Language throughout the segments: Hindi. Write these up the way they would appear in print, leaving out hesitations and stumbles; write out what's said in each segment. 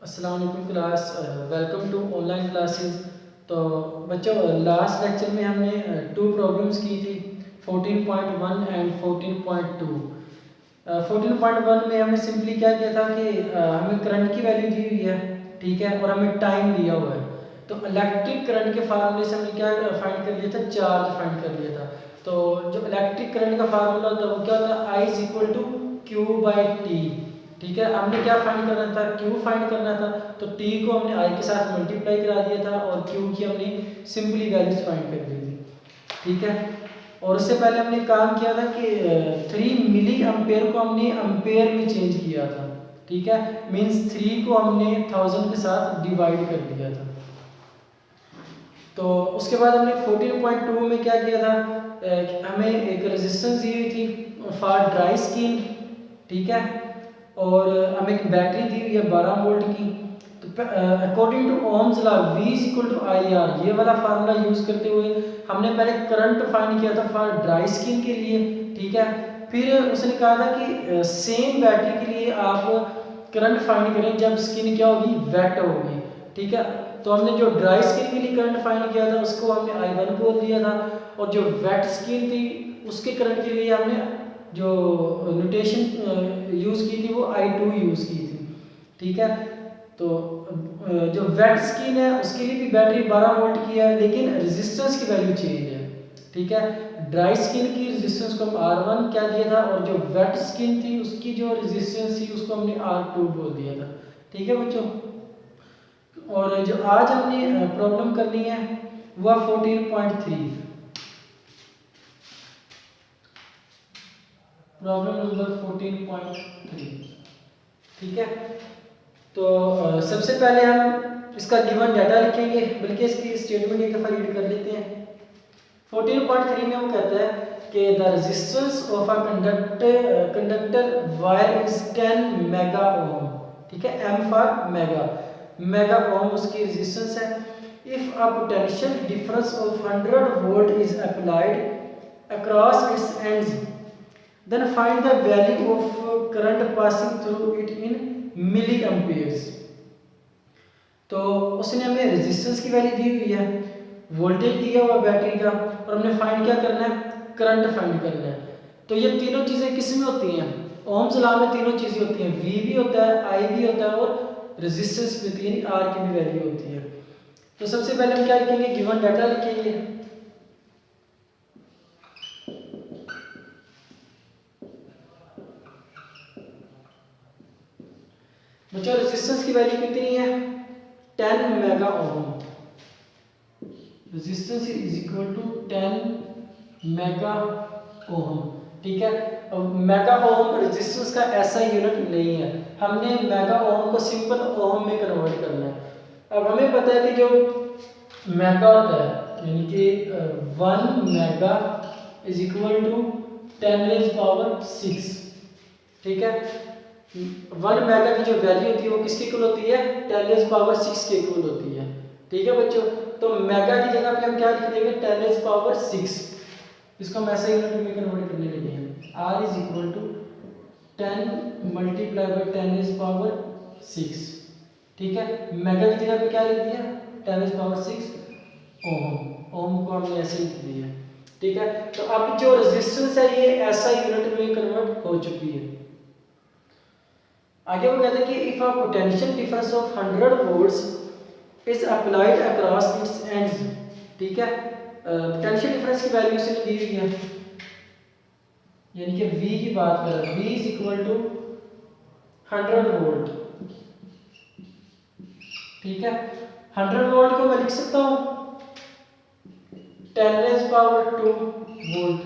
अस्सलाम वालेकुम class, welcome to online classes. तो बच्चों, लास्ट लेक्चर में हमने टू प्रॉब्लम्स की थी, 14.1 एंड 14.2। 14.1 में हमने सिंपली क्या किया था कि हमें करंट की वैल्यू दी हुई है, ठीक है, और हमें टाइम दिया हुआ है। तो इलेक्ट्रिक करंट के फार्मूले से हमने क्या फाइंड कर लिया था, चार्ज फाइंड कर लिया था। तो जो इलेक्ट्रिक करंट का फार्मूला होता है वो क्या होता है, I is equal to Q by T. ठीक है, हमने क्या फाइंड करना था, क्यू फाइंड करना था। तो टी को हमने आई के साथ मल्टीप्लाई करा दिया था और क्यू की हमने सिंपली वैल्यूज फाइंड कर दी थी। ठीक है, और उससे पहले हमने काम किया था कि 3 मिली एम्पेयर को हमने एम्पेयर में चेंज किया था। ठीक है, मींस 3 को हमने 1000 के साथ डिवाइड कर दिया था। तो उसके बाद हमने 14.2 में क्या किया था, हमें एक रेजिस्टेंस दी हुई थी फॉर ड्राई स्किन। ठीक है, और हमें एक बैटरी दी हुई है 12 वोल्ट की। तो according to Ohm's law V is equal to I R, ये वाला फार्मूला यूज करते हुए हमने पहले करंट फाइंड किया था फॉर ड्राई स्किन के लिए। ठीक है, फिर उसने कहा था कि सेम बैटरी के लिए आप करंट फाइंड करें जब स्किन क्या होगी, वेट होगी। ठीक है, तो हमने जो ड्राई स्किन के लिए करंट फाइंड किया था उसको हमने I1 बोल दिया था, और जो वेट स्किन थी उसके करंट के लिए हमने जो नोटेशन यूज़ की थी वो I2 यूज़ की थी। ठीक है, तो जो वेट स्किन है उसके लिए भी बैटरी 12 वोल्ट की है, लेकिन रेजिस्टेंस की वैल्यू चेंज है। ठीक है, ड्राई स्किन की रेजिस्टेंस को हम R1 क्या दिया था, और जो वेट स्किन थी उसकी जो रेजिस्टेंस थी उसको हमने R2 बोल दिया था। ठीक है बच्चों, और जो आज हमने प्रॉब्लम करनी है वह 14.3, प्रॉब्लम नंबर 14.3। ठीक है, तो सबसे पहले हम इसका गिवन डाटा लिखेंगे, बल्कि इसकी स्टेटमेंट एक दफ़ा रीड कर लेते हैं। 14.3 में वो कहता है कि the resistance of a conductor wire is 10 mega ohm. ठीक है, M for mega, mega ohm उसकी रेजिस्टेंस है। If a potential difference of 100 volt is applied across its ends, then find the value of current passing through it in milliamperes। तो उसने हमें रेजिस्टेंस की वैल्यू दी हुई है, वोल्टेज दिया हुआ बैटरी का, और हमने फाइंड क्या करना है, करंट फाइंड करना है। तो ये तीनों चीज़ें किस में होती हैं, ओम्स लॉ में तीनों चीज़ें होती हैं, V भी होता है, I भी होता है, और रेजिस्टेंस भी होती है, यानी R की भी वैल्यू होती है। तो सबसे पहले हम क्या लिखेंगे, गिवन डाटा लिखेंगे। बच्चों, रेजिस्टेंस की वैल्यू कितनी है, 10 mega ohm. Resistance is equal to 10 mega ohm. ठीक है, अब मेगा ओम रेजिस्टेंस का ऐसा यूनिट नहीं है, हमने मेगा ओम को सिंपल ओम में कन्वर्ट करना है। अब हमें पता है कि जो मेगा होता है, यानी कि 1 मेगा इज इक्वल टू 10⁻⁶। ठीक है, 1 मेगा की जो वैल्यू होती है वो किसके इक्वल होती है, 10⁻⁶ के इक्वल होती है। ठीक है बच्चों, तो मेगा की जगह पे हम क्या लिख देंगे, 10⁻⁶। इसको हम ऐसे यूनिट में कन्वर्ट करने लगे हैं, R is equal to 10 multiply by 10⁻⁶। ठीक है, मेगा की जगह पे क्या लिख दिया, 10⁻⁶ ओम, ओम को हमने ऐसे लिख दिया। ठीक है, तो अब जो रेजिस्टेंस है ये ऐसा यूनिट में कन्वर्ट हो चुकी है। आगे वो कहते हैं कि if a potential difference of 100 volts is applied across its ends. ठीक है, पोटेंशियल डिफरेंस की वैल्यू से दी हुई है, यानी कि V की बात कर रहे हैं, V is equal to 100 volt. ठीक है, 100 वोल्ट को मैं लिख सकता हूँ 10⁻² वोल्ट।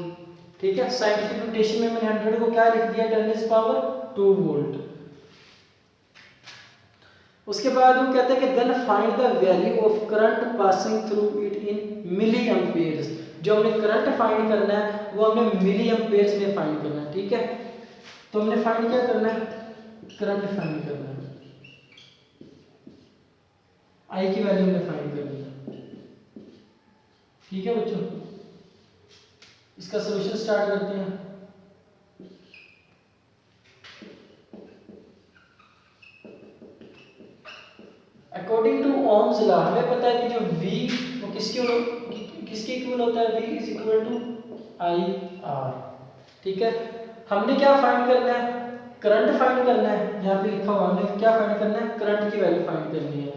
ठीक है, साइंटिफिक नोटेशन में मैंने 100 को क्या लिख दिया, 10⁻² वोल्ट। उसके बाद वो कहते हैं कि then find the value of current passing through it in milliamperes. जो हमने करंट फाइंड करना है वो हमने मिली एम्पेयर्स में फाइंड करना है। ठीक है, तो हमने फाइंड क्या करना है, करंट फाइंड करना है, आई की वैल्यू हमने फाइंड करनी है। ठीक है बच्चों, इसका सॉल्यूशन स्टार्ट करते हैं। अकॉर्डिंग टू ओम्स लॉ हमें पता है कि जो V वो किसके इक्वल होता है, V is equal to I R. ठीक है, हमने क्या फाइंड करना है, करंट फाइंड करना है। यहाँ पे लिखा हुआ हमने क्या फाइंड करना है, करंट की वैल्यू फाइंड करनी है।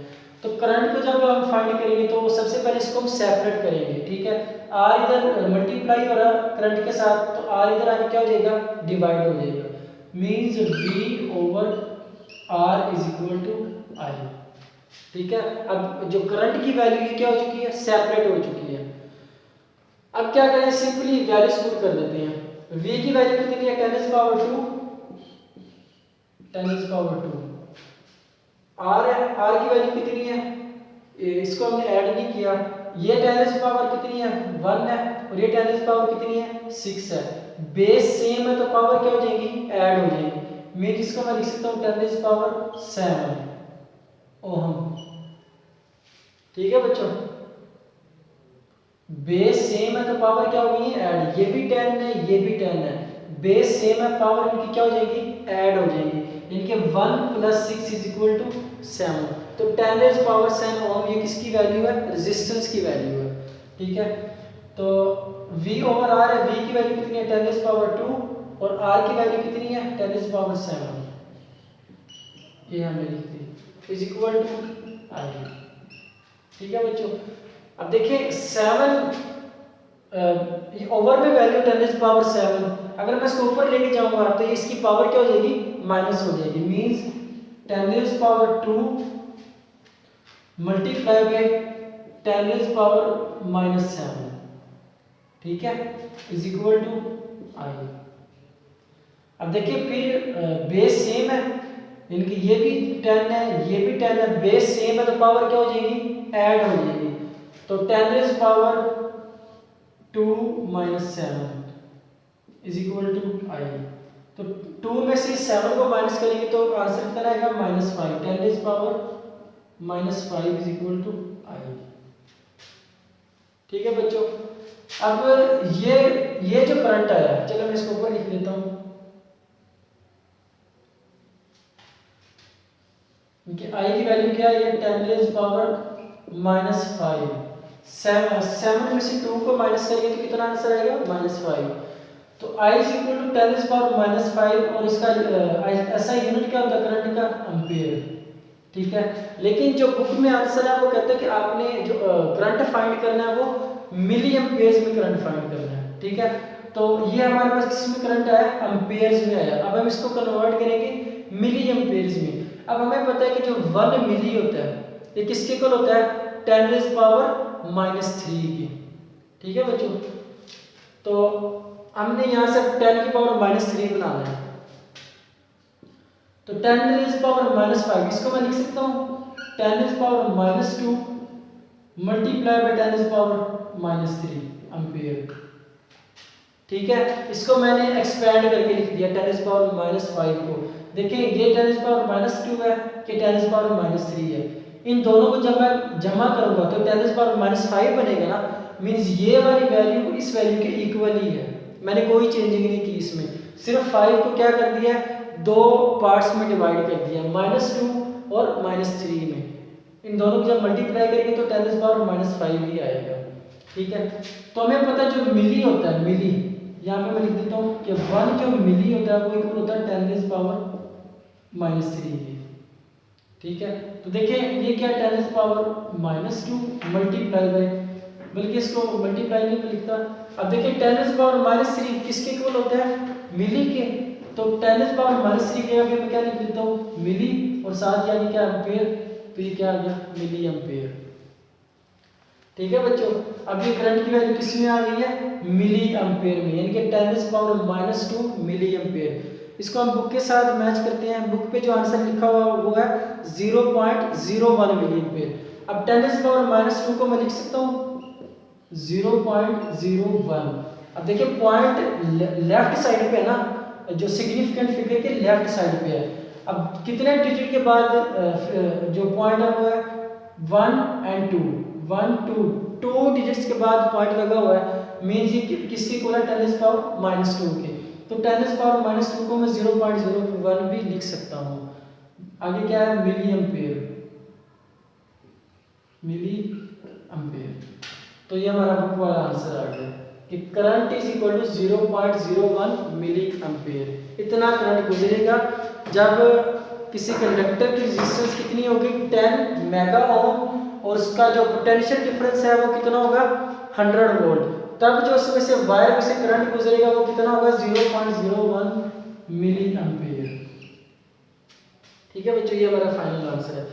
तो करंट को जब हम फाइंड करेंगे तो सबसे पहले इसको हम सेपरेट करेंगे। ठीक है, आर इधर मल्टीप्लाई हो रहा है करंट के साथ, तो आर इधर आके क्या हो जाएगा, डिवाइड हो जाएगा। Means V over R is equal to I. ठीक है, अब जो करंट की वैल्यू ये क्या हो चुकी है, सेपरेट हो चुकी है। अब क्या करें, सिंपली वैल्यूज पुट कर देते हैं। V की वैल्यू कितनी है, 10 पावर 2, 10 पावर 2। R है, R की वैल्यू कितनी है, इसको हमने ऐड नहीं किया। ये 10 पावर कितनी है, 1 है, और ये 10 पावर कितनी है, 6 है। बेस सेम है तो पावर क्या हो जाएगी, ऐड हो जाएगी। मीन इसको मैं लिख सकता हूँ 10 पावर 7 ओम। ठीक है बच्चों, बेस सेम है तो पावर क्या होगी, ऐड। ये भी 10 है, ये भी 10 है, बेस सेम है, पावर इनकी क्या हो जाएगी, ऐड हो जाएगी। इनके 1 + 6 = 7। तो 10 पावर 7 ओम ये किसकी वैल्यू है, रेजिस्टेंस की वैल्यू है। ठीक है, तो V ओवर R है, V की वैल्यू कितनी है, 10 पावर 2, और R की वैल्यू कितनी है, 10 पावर 7। ये हमने लिख दी इज इक्वल टू आई। ठीक है बच्चों, अब देखिए 7 ओवर में वैल्यू 10 पावर 7, अगर मैं इसको ऊपर लेके जाऊंगा तो इसकी पावर क्या हो जाएगी, माइनस हो जाएगी। Means 10 power 2 multiply bye 10 power -7। ठीक है, इज इक्वल टू आई। अब देखिए फिर बेस सेम है, इनकी ये भी 10 है, ये भी 10 है, बेस सेम है तो पावर क्या हो जाएगी, ऐड हो जाएगी। तो 10 पावर 2 - 7 इज इक्वल टू आई। तो 2 में से 7 को माइनस करेंगे तो आंसर कितना आएगा, -5। 10 power -5 is equal to I. ठीक है बच्चों, अब ये जो करंट आया, चलो मैं इसको ऊपर लिख देता हूँ। आई की वैल्यू क्या है, 10 पावर -5। 7 में से 2 को माइनस करेंगे तो कितना आंसर आएगा, -5। तो I is equal to 10 power -5, और इसका ऐसा यूनिट क्या होता है करंट का, एम्पीयर। ठीक है, लेकिन जो बुक में आंसर है वो कहते हैं कि आपने जो करंट फाइंड करना है वो मिली एम्पियर्स में करंट फाइंड करना है। ठीक है, तो ये हमारे पास किसमें करंट आया, एम्पियर्स में आया। अब हम इसको कन्वर्ट करेंगे मिली एम्पियर्स में। अब हमें पता है कि जो 1 मिली होता है ये किसके इक्वल होता है, 10 पावर -3 की। ठीक है बच्चों, तो हमने यहाँ से 10 की पावर -3 बनाना है। तो 10 पावर -5 इसको मैं लिख सकता हूँ 10 power -2 multiply bye 10 power -3 ampere. ठीक है, इसको मैंने एक्सपेंड करके लिख दिया 10 पावर -5 को। देखिए ये 10 पावर -2 है, ये 10 पावर -3 है। इन दोनों को जब मैं जमा करूंगा तो 10 पावर -5 बनेगा ना, मींस ये वाली वैल्यू इस वैल्यू के इक्वल ही है। मैंने कोई चेंजिंग नहीं की इसमें, सिर्फ 5 को क्या कर दिया, दो पार्ट्स में डिवाइड कर दिया, -2 और -3 में। इन दोनों को जब मल्टीप्लाई करेंगे तो 10 पावर -5 ही आएगा। ठीक है, तो हमें पता जो मिली होता है, मिली यहाँ पे मैं लिख देता हूँ कि 1 जो मिली होता है वो इक्वल होता है 10 पावर -3 के। ठीक है, तो देखिए ये क्या 10 पावर -2 मल्टीप्लाई बाय, बल्कि इसको मल्टीप्लाई नहीं में लिखता। अब देखिए 10 पावर -3 किसके इक्वल होता है, मिली के। तो 10 पावर -3 के जगह मैं क्या लिख देता हूँ, मिली, और साथ यानी क्या, एम्पेयर। तो ये क्या आ गया, मिली एम्पेयर। ठीक है बच्चों, अब ये करंट की वैल्यू किस में आ गई है, मिली एम्पेयर में, यानी कि 10 पावर -2 मिली एम्पेयर। इसको हम बुक के साथ मैच करते हैं। बुक पे जो आंसर लिखा हुआ वो है 0.01 मिली एम्पेयर। अब 10 पावर -2 को मैं लिख सकता हूँ 0.01। अब देखिए पॉइंट लेफ्ट साइड पे है ना, जो सिग्निफिकेंट फिगर के लेफ्ट साइड पे है। अब कितने डिजिट के बाद जो पॉइंट है वो है 1 और 2, 1 2 डिजिट्स के बाद पॉइंट लगा हुआ है, मींस ये किसके इक्वल है, 10 पावर -2 के। तो 10 पावर -2 को मैं 0.01 भी लिख सकता हूँ। आगे क्या है, मिली एम्पेयर। मिली एम्पेयर। तो ये हमारा बुक वाला आंसर आ गया कि current is equal to 0.01 milliampere. इतना करंट गुजरेगा जब किसी कंडक्टर की रेजिस्टेंस कितनी होगी 10 मेगा ओम और उसका जो पोटेंशियल डिफरेंस है वो कितना होगा 100 वोल्ट। तब जो उसमें से वायर में से करंट गुजरेगा वो कितना होगा 0.01 मिली एम्पेयर। ठीक है बच्चों, ये हमारा फाइनल आंसर है।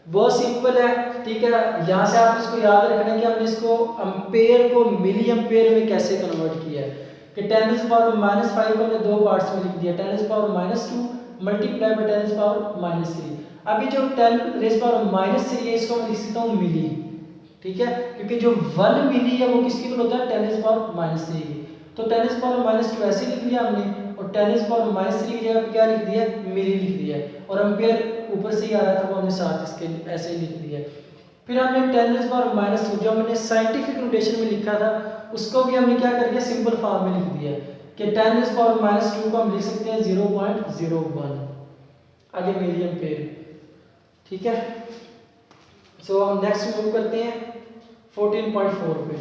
बहुत सिंपल है, ठीक है। यहाँ से आप इसको याद रखना है कि हमने इसको एम्पेयर को मिली एम्पेयर में कैसे कन्वर्ट किया है कि 10⁻⁻5 को हमने दो पार्ट्स में लिख दिया, 10⁻⁻2 मल्टीप्लाई बाय 10⁻⁻3। अभी जो 10⁻⁻3 है इसको मैं लिख सकता हूँ मिली, ठीक है, क्योंकि जो 1 मिली है वो किसकी इक्वल होता है 10⁻⁻3 की। तो 10⁻⁻2 ऐसे लिख लिया हमने और 10⁻⁻3 की जगह पे क्या लिख दिया मिली लिख दिया, और एम्पेयर ऊपर से ही आ रहा था वो हमने साथ इसके ऐसे ही लिख दिया। फिर हमने 10⁻⁻2 जो हमने साइंटिफिक नोटेशन में लिखा था उसको भी हमने क्या कर दिया सिंपल फॉर्म में लिख दिया कि 10⁻⁻2 को हम लिख सकते हैं 0.01 आगे मिली एम्पेयर। ठीक है, सो हम नेक्स्ट मूव करते हैं 14.4 पे।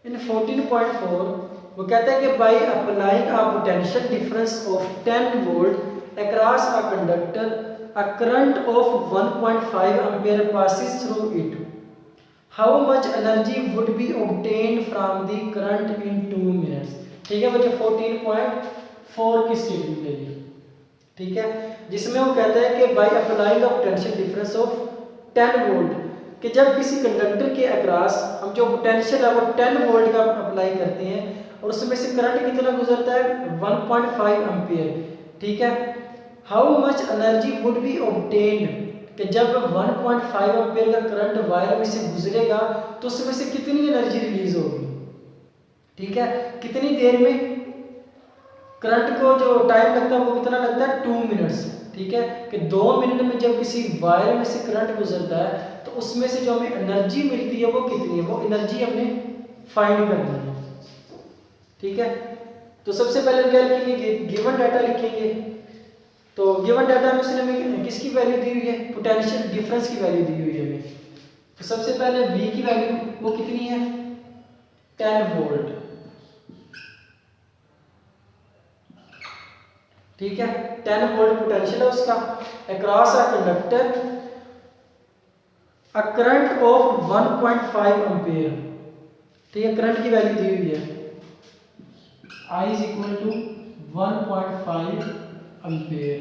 इन 14.4 वो कहता है कि by applying a potential difference of 10 volt across a conductor a current of 1.5 ampere passes through it, how much energy would be obtained from the current in 2 minutes. ठीक है बच्चे, 14.4 की स्टेटमेंट है ये, ठीक है, जिसमें वो कहता है कि by applying the potential difference of 10 volt कि जब किसी कंडक्टर के अक्रॉस हम जो पोटेंशियल है वो 10 वोल्ट का अप्लाई करते हैं और उसमें से करंट कितना गुजरता है 1.5 एम्पीयर। ठीक है, how much energy would be obtained कि जब 1.5 एम्पीयर का करंट वायर में से गुजरेगा तो उसमें से कितनी एनर्जी रिलीज होगी। ठीक है, कितनी देर में, करंट को जो टाइम लगता है वो कितना लगता है 2 मिनट्स। ठीक है, कि 2 मिनट में जब किसी वायर में से करंट गुजरता है तो उसमें से जो हमें एनर्जी मिलती है वो कितनी है, वो एनर्जी हमने फाइंड करनी है। ठीक है, तो सबसे पहले क्या लिखेंगे गिवन डाटा लिखेंगे। तो गिवन डाटा में उसने हमें किसकी वैल्यू दी हुई है पोटेंशियल डिफरेंस की वैल्यू दी हुई है हमें। तो सबसे पहले V की वैल्यू वो कितनी है 10 वोल्ट। ठीक है, 10 वोल्ट पोटेंशियल है उसका across a conductor a current of 1.5 ampere. ठीक है, करंट की वैल्यू दी हुई है I is equal to 1.5 ampere.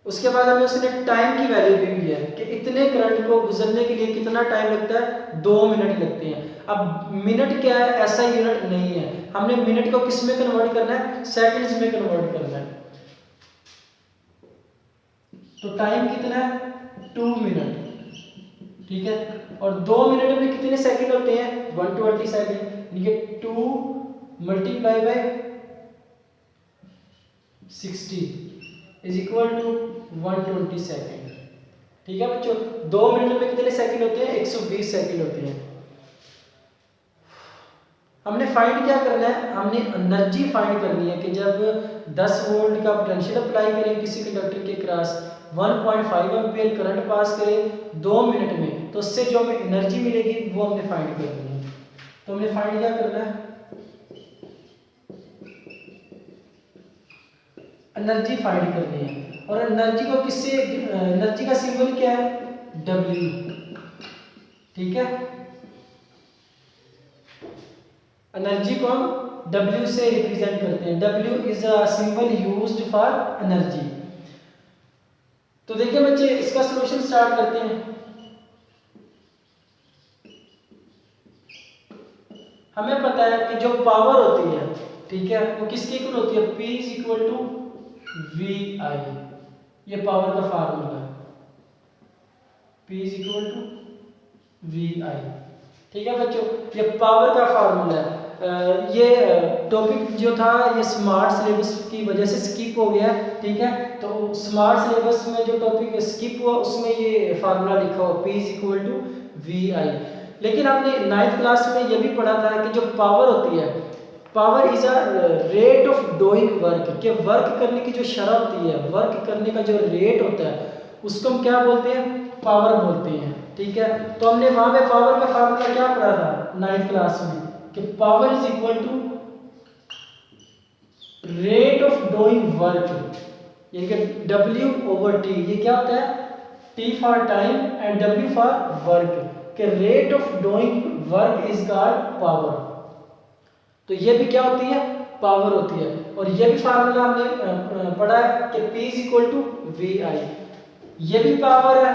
उसके बाद हमें उसने टाइम की वैल्यू दी हुई है कि इतने करंट को गुजरने के लिए कितना टाइम लगता है 2 मिनट लगते हैं। अब मिनट क्या है ऐसा यूनिट नहीं है, हमने मिनट को किस में कन्वर्ट करना है सेकंड्स में कन्वर्ट करना है। तो टाइम कितना है 2 मिनट। ठीक है, और 2 मिनट में कितने सेकंड होते हैं 120 सेकंड, यानी कि 2 multiply by 60 is equal to 120 second. ठीक है बच्चों, 2 मिनट में कितने सेकंड होते हैं 120 सेकंड होते हैं। हमने फाइंड क्या करना है, हमने एनर्जी फाइंड करनी है कि जब 10 वोल्ट का पोटेंशियल अप्लाई करें किसी कंडक्टर के क्रॉस 1.5 एम्पीयर करंट पास करें 2 मिनट में, तो उससे जो हमें एनर्जी मिलेगी वो हमने फाइंड करनी है। तो हमने फाइंड क्या करना है एनर्जी फाइंड करनी है, और एनर्जी को किससे, एनर्जी का सिंबल क्या है W। ठीक है, एनर्जी को हम W से रिप्रेजेंट करते हैं, W is a symbol used for energy. तो देखिए बच्चे इसका सॉल्यूशन स्टार्ट करते हैं। हमें पता है कि जो पावर होती है, ठीक है, वो किसके इक्वल होती है P is equal to VI। ये पावर का फार्मूला है P is equal to VI। ठीक है बच्चों, ये पावर का फार्मूला है। ये टॉपिक जो था ये स्मार्ट सिलेबस की वजह से स्किप हो गया, ठीक है। तो स्मार्ट सिलेबस में जो टॉपिक स्किप हुआ उसमें ये फार्मूला लिखा हुआ P is equal to VI। लेकिन हमने 9th क्लास में ये भी पढ़ा था कि जो पावर होती है, power is a rate of doing work, कि वर्क करने की जो शरह होती है, वर्क करने का जो रेट होता है उसको हम क्या बोलते हैं, पावर बोलते हैं, ठीक है। तो हमने वहां पे पावर का फार्मूला क्या पढ़ा था 9th क्लास में, कि power is equal to rate of doing work, यानी कि W/T। ये क्या होता है, T for time and W for work, कि rate of doing work is called power. तो ये भी क्या होती है, पावर होती है। और ये भी फार्मूला हमने पढ़ा है कि P is equal to VI। ये भी पावर है,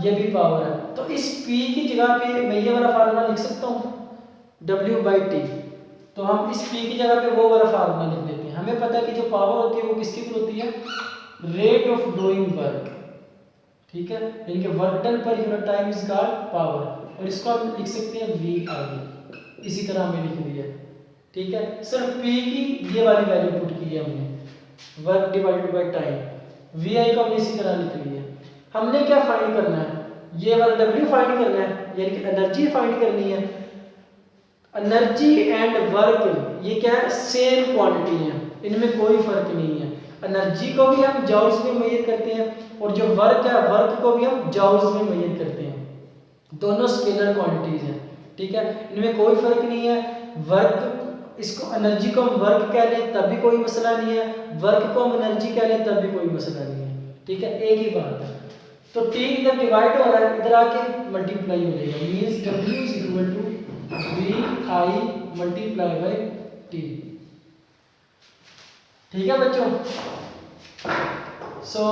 ये भी पावर है। तो इस P की जगह पे मैं ये वाला फार्मूला लिख सकता हूँ W/T। तो हम इस P की जगह पे वो वाला फार्मूला लिख देते हैं। हमें पता है कि जो पावर होती है वो किसकी ऊपर होती है, रेट ऑफ डूइंग वर्क, ठीक है। यानी कि work done per unit time is called power. और इसको हम लिख सकते हैं VI, इसी तरह हमें लिख दिया, ठीक है। सिर्फ P की ये वाली वैल्यू पुट की है हमने, work divided by time. VI को हमने इसी तरह लिख लिया। हमने क्या फाइंड करना है, ये वाला W फाइंड करना है, यानी कि एनर्जी फाइंड करनी है। एनर्जी एंड वर्क ये क्या है, सेम क्वांटिटी है, इनमें कोई फर्क नहीं है। एनर्जी को भी हम जॉल्स में मेजर करते हैं और जो वर्क है, वर्क को भी हम जॉल्स में मेजर करते हैं। दोनों स्केलर क्वांटिटीज हैं, ठीक है, इनमें कोई फर्क नहीं है। वर्क, इसको एनर्जी को हम वर्क कह लें तब भी कोई मसला नहीं है, वर्क को हम एनर्जी कह लें तब भी कोई मसला नहीं है, ठीक है, एक ही बात है। तो T इधर डिवाइड हो रहा है, इधर आके मल्टीप्लाई हो जाएगा, means W is equal to VI multiply by T, ठीक है बच्चों। सो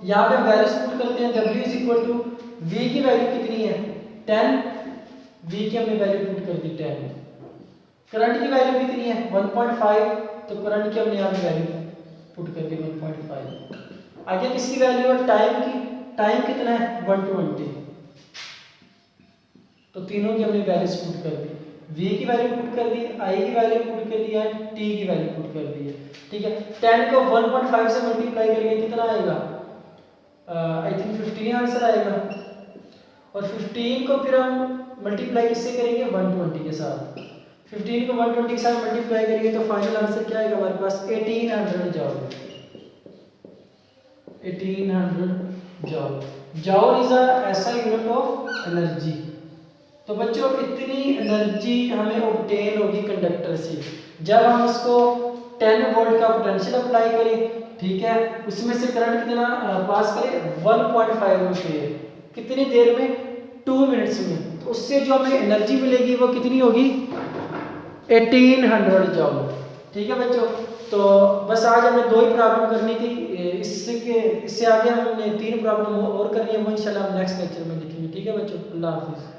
यहाँ पे हम वैल्यूज पुट करते हैं। W is equal to V की वैल्यू कितनी है 10, V की हमने वैल्यू पुट कर दी 10। करंट की वैल्यू कितनी है 1.5, तो करंट की हमने यहाँ पे वैल्यू पुट कर दी 1.5। आगे किसकी वैल्यू है, टाइम की, टाइम कितना है 120, तो तीनों की हमने वैल्यूज पुट कर दी। V की वैल्यू पुट कर दी, I की वैल्यू पुट कर दी है, T की वैल्यू पुट कर दी है, ठीक है। 10 को 1.5 से मल्टीप्लाई करेंगे कितना आएगा, आई थिंक 15 आंसर आएगा। और 15 को फिर हम मल्टीप्लाई किससे करेंगे 120 के साथ। 15 को 120 के साथ मल्टीप्लाई करेंगे तो फाइनल आंसर क्या आएगा हमारे पास 1800 जॉल। 1800 जॉल। जॉल इज अ ऐसा यूनिट ऑफ एनर्जी। तो बच्चों इतनी एनर्जी हमें ऑब्टेन होगी कंडक्टर से जब हम उसको 10 वोल्ट का पोटेंशियल अप्लाई करें, ठीक है, उसमें से करंट कितना पास करें 1.5 एम्पीयर, कितनी देर में 2 मिनट्स में। तो उससे जो हमें एनर्जी मिलेगी वो कितनी होगी 1800 जॉल, ठीक है बच्चों। तो बस आज हमें 2 ही प्रॉब्लम करनी थी, इससे आगे हमने 3 प्रॉब्लम और करनी है, वो इंशाल्लाह हम नेक्स्ट लेक्चर में लिखेंगे, ठीक है बच्चों। अल्लाह हाफिज़।